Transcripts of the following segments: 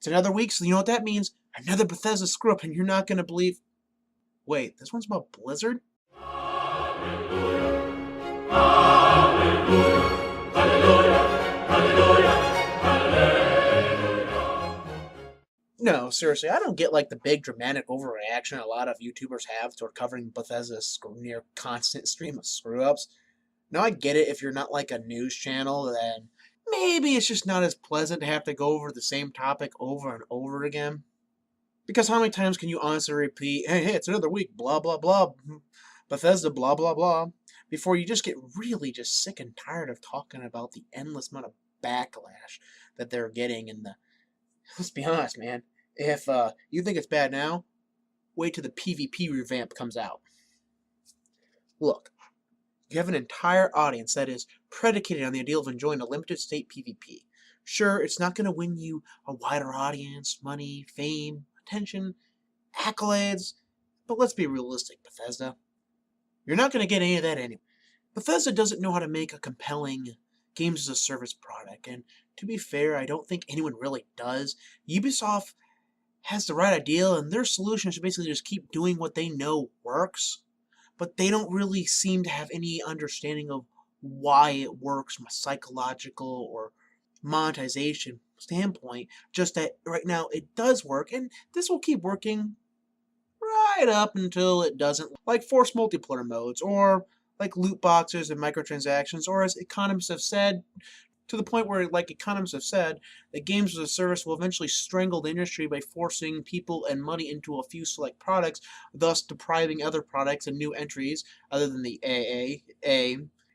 another week, so you know what that means? Another Bethesda screw-up, and you're not going to believe... Wait, this one's about Blizzard? Hallelujah, hallelujah, hallelujah, hallelujah, hallelujah. No, seriously, I don't get like the big dramatic overreaction a lot of YouTubers have toward covering Bethesda's near constant stream of screw-ups. Now I get it if you're not like a news channel, then maybe it's just not as pleasant to have to go over the same topic over and over again. Because how many times can you honestly repeat, hey, it's another week, blah, blah, blah, Bethesda, blah, blah, blah, before you just get really just sick and tired of talking about the endless amount of backlash that they're getting in the... Let's be honest, man. If you think it's bad now, wait till the PvP revamp comes out. Look, you have an entire audience that is predicated on the ideal of enjoying a limited state PvP. Sure, it's not going to win you a wider audience, money, fame, attention, accolades, but let's be realistic, Bethesda. You're not going to get any of that anyway. Bethesda doesn't know how to make a compelling games as a service product, and to be fair, I don't think anyone really does. Ubisoft has the right idea, and their solution is to basically just keep doing what they know works, but they don't really seem to have any understanding of why it works from a psychological or monetization standpoint, just that right now it does work, and this will keep working right up until it doesn't, like forced multiplayer modes, or like loot boxes and microtransactions, or as economists have said, to the point where, like economists have said, that games as a service will eventually strangle the industry by forcing people and money into a few select products, thus depriving other products and new entries, other than the AA,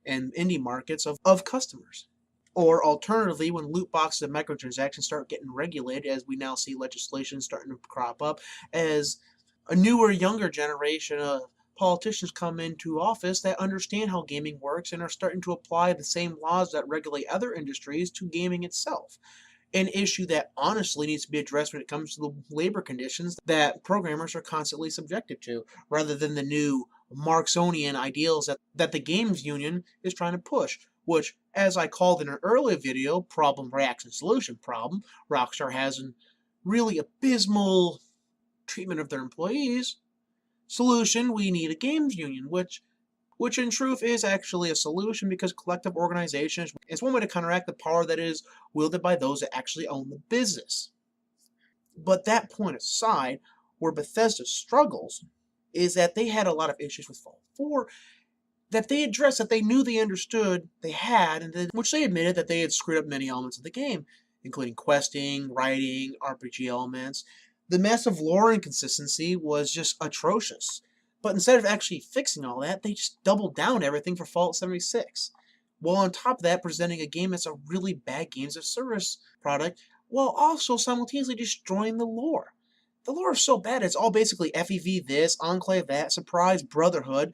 and indie markets, of customers. Or alternatively, when loot boxes and microtransactions start getting regulated, as we now see legislation starting to crop up, as a newer, younger generation of politicians come into office that understand how gaming works and are starting to apply the same laws that regulate other industries to gaming itself. An issue that honestly needs to be addressed when it comes to the labor conditions that programmers are constantly subjected to, rather than the new Marxian ideals that the games union is trying to push, which, as I called in an earlier video, problem, reaction, solution problem, Rockstar has a really abysmal treatment of their employees. Solution, we need a games union, which in truth is actually a solution, because collective organization is one way to counteract the power that is wielded by those that actually own the business. But that point aside, where Bethesda struggles is that they had a lot of issues with Fallout 4 that they addressed, that they knew they understood they had, and which they admitted that they had screwed up many elements of the game, including questing, writing, RPG elements. The massive lore inconsistency was just atrocious. But instead of actually fixing all that, they just doubled down everything for Fallout 76. While on top of that, presenting a game that's a really bad games of service product, while also simultaneously destroying the lore. The lore is so bad, it's all basically FEV this, Enclave that, Surprise, Brotherhood,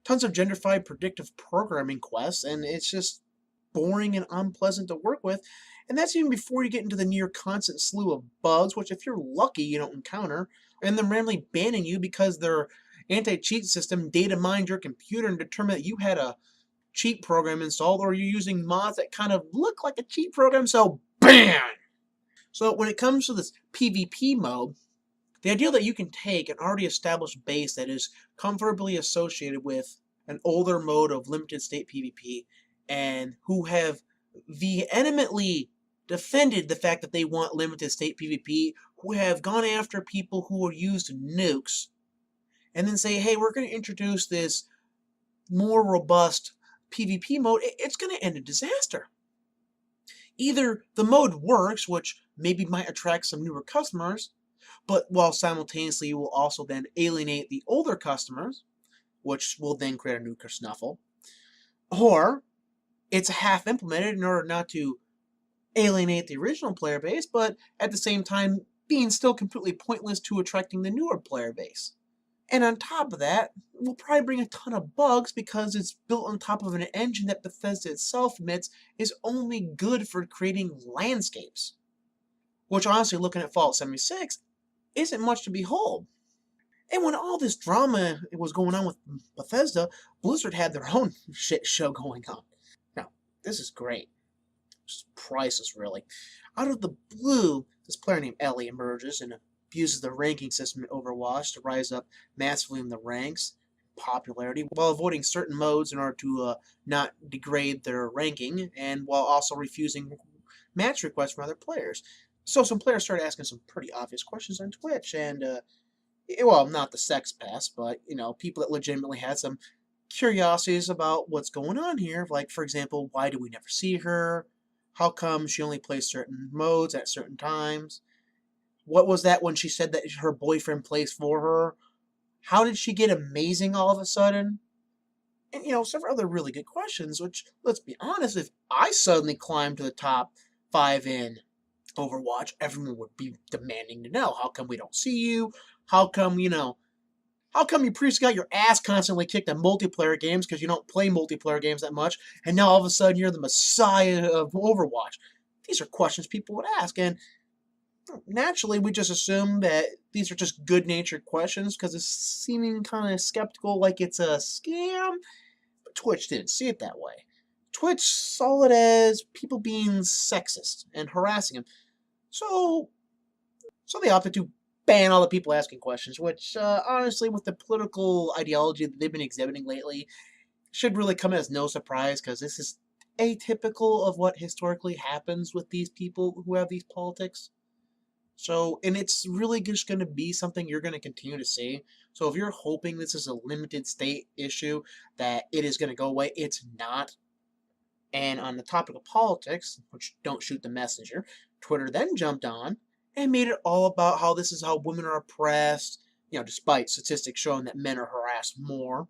tons of genderfied predictive programming quests, and it's just boring and unpleasant to work with. And that's even before you get into the near constant slew of bugs, which if you're lucky you don't encounter, and them randomly banning you because their anti-cheat system data mined your computer and determined that you had a cheat program installed, or you're using mods that kind of look like a cheat program, so BAN! So when it comes to this PvP mode, the idea that you can take an already established base that is comfortably associated with an older mode of limited state PvP, and who have vehemently defended the fact that they want limited state PvP, who have gone after people who are used nukes, and then say, hey, we're going to introduce this more robust PvP mode, it's going to end in disaster. Either the mode works, which maybe might attract some newer customers, but while simultaneously you will also then alienate the older customers, which will then create a new kerfuffle, or it's half implemented in order not to alienate the original player base, but at the same time being still completely pointless to attracting the newer player base. And on top of that, we'll probably bring a ton of bugs because it's built on top of an engine that Bethesda itself admits is only good for creating landscapes. Which honestly, looking at Fallout 76, isn't much to behold. And when all this drama was going on with Bethesda, Blizzard had their own shit show going on. Now, this is great. This is priceless, really. Out of the blue, this player named Ellie emerges and abuses the ranking system in Overwatch to rise up massively in the ranks, popularity, while avoiding certain modes in order to not degrade their ranking, and while also refusing match requests from other players. So some players started asking some pretty obvious questions on Twitch, and well, not the sex pest, but people that legitimately had some curiosities about what's going on here. Like, for example, why do we never see her? How come she only plays certain modes at certain times? What was that when she said that her boyfriend plays for her? How did she get amazing all of a sudden? And, several other really good questions, which, let's be honest, if I suddenly climbed to the top 5 in Overwatch, everyone would be demanding to know. How come we don't see you? How come, how come you previously got your ass constantly kicked in multiplayer games because you don't play multiplayer games that much, and now all of a sudden you're the messiah of Overwatch? These are questions people would ask, and naturally we just assume that these are just good-natured questions because it's seeming kind of skeptical like it's a scam, but Twitch didn't see it that way. Twitch saw it as people being sexist and harassing him. So they opted to ban all the people asking questions, which, honestly, with the political ideology that they've been exhibiting lately, should really come as no surprise, because this is atypical of what historically happens with these people who have these politics. So, and it's really just going to be something you're going to continue to see. So if you're hoping this is a limited state issue, that it is going to go away, it's not. And on the topic of politics, which don't shoot the messenger, Twitter then jumped on and made it all about how this is how women are oppressed, despite statistics showing that men are harassed more.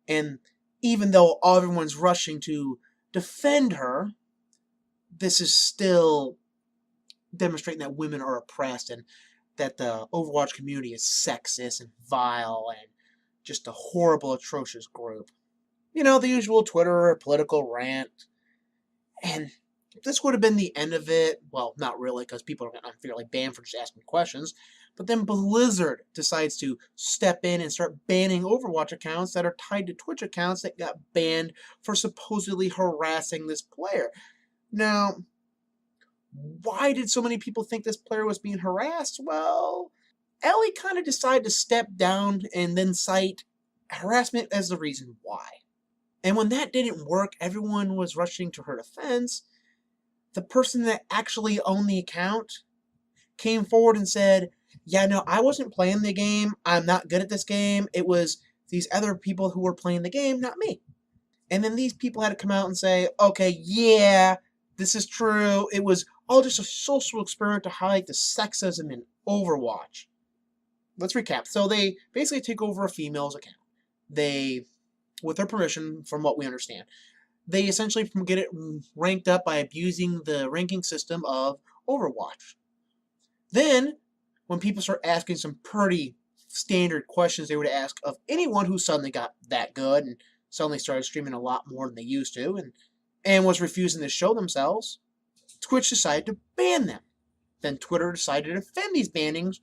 And even though everyone's rushing to defend her, this is still demonstrating that women are oppressed and that the Overwatch community is sexist and vile and just a horrible, atrocious group. The usual Twitter political rant. And this would have been the end of it. Well, not really, because people are unfairly banned for just asking questions. But then Blizzard decides to step in and start banning Overwatch accounts that are tied to Twitch accounts that got banned for supposedly harassing this player. Now, why did so many people think this player was being harassed? Well, Ellie kind of decided to step down and then cite harassment as the reason why. And when that didn't work, everyone was rushing to her defense. The person that actually owned the account came forward and said, yeah, no, I wasn't playing the game. I'm not good at this game. It was these other people who were playing the game, not me. And then these people had to come out and say, okay, yeah, this is true. It was all just a social experiment to highlight the sexism in Overwatch. Let's recap. So they basically take over a female's account. They, with her permission, from what we understand, they essentially get it ranked up by abusing the ranking system of Overwatch. Then, when people start asking some pretty standard questions they would ask of anyone who suddenly got that good and suddenly started streaming a lot more than they used to and was refusing to show themselves, Twitch decided to ban them. Then Twitter decided to defend these bannings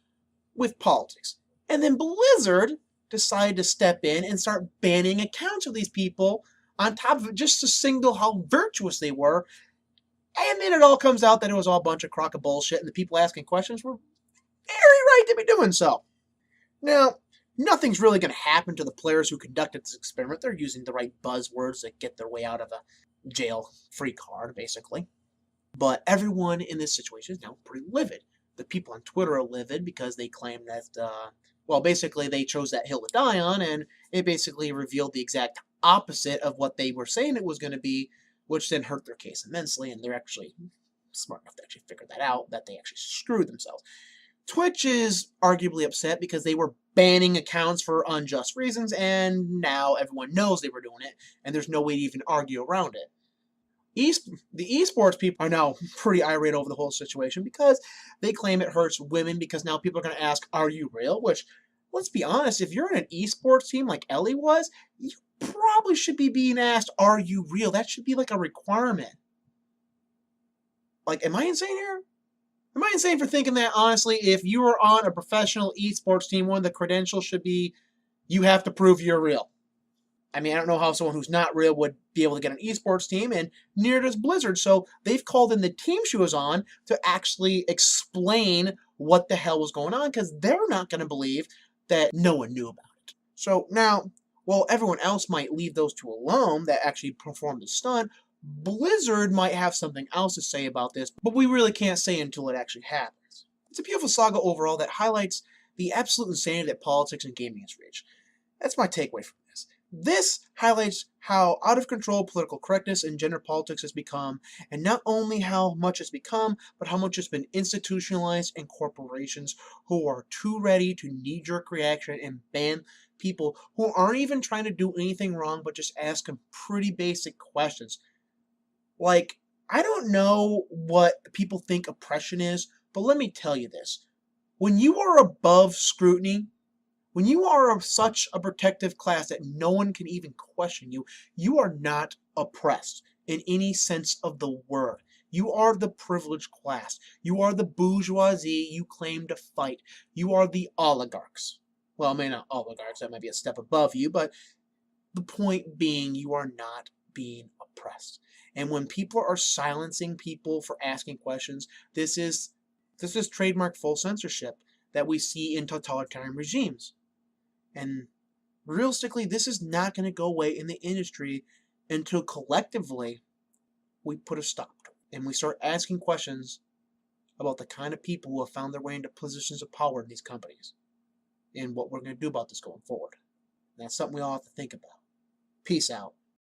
with politics. And then Blizzard decided to step in and start banning accounts of these people on top of it just to signal how virtuous they were. And then it all comes out that it was all a bunch of crock of bullshit and the people asking questions were very right to be doing so. Now, nothing's really going to happen to the players who conducted this experiment. They're using the right buzzwords to get their way out of a jail-free card, basically. But everyone in this situation is now pretty livid. The people on Twitter are livid because they claim that, basically they chose that hill to die on, and it basically revealed the exact opposite of what they were saying it was going to be, which then hurt their case immensely, and they're actually smart enough to actually figure that out, that they actually screwed themselves. Twitch is arguably upset because they were banning accounts for unjust reasons, and now everyone knows they were doing it, and there's no way to even argue around it. The esports people are now pretty irate over the whole situation because they claim it hurts women because now people are going to ask, are you real? Which, let's be honest, if you're in an esports team like Ellie was, you probably should be being asked, are you real? That should be like a requirement. Like, am I insane here? Am I insane for thinking that, honestly, if you are on a professional esports team, one of the credentials should be, you have to prove you're real? I mean, I don't know how someone who's not real would be able to get an esports team, and neither does Blizzard. So they've called in the team she was on to actually explain what the hell was going on, because they're not going to believe that no one knew about it. So now, while everyone else might leave those two alone that actually performed the stunt, Blizzard might have something else to say about this, but we really can't say until it actually happens. It's a beautiful saga overall that highlights the absolute insanity that politics and gaming has reached. That's my takeaway from this. This highlights how out of control political correctness and gender politics has become, and not only how much it's become, but how much it's been institutionalized in corporations who are too ready to knee-jerk reaction and ban people who aren't even trying to do anything wrong, but just ask them pretty basic questions. Like, I don't know what people think oppression is, but let me tell you this. When you are above scrutiny, when you are of such a protective class that no one can even question you, you are not oppressed in any sense of the word. You are the privileged class. You are the bourgeoisie you claim to fight. You are the oligarchs. Well, maybe not oligarchs, that might be a step above you, but the point being you are not being oppressed. And when people are silencing people for asking questions, this is trademark full censorship that we see in totalitarian regimes. And realistically, this is not going to go away in the industry until collectively we put a stop to it. And we start asking questions about the kind of people who have found their way into positions of power in these companies. And what we're going to do about this going forward. And that's something we all have to think about. Peace out.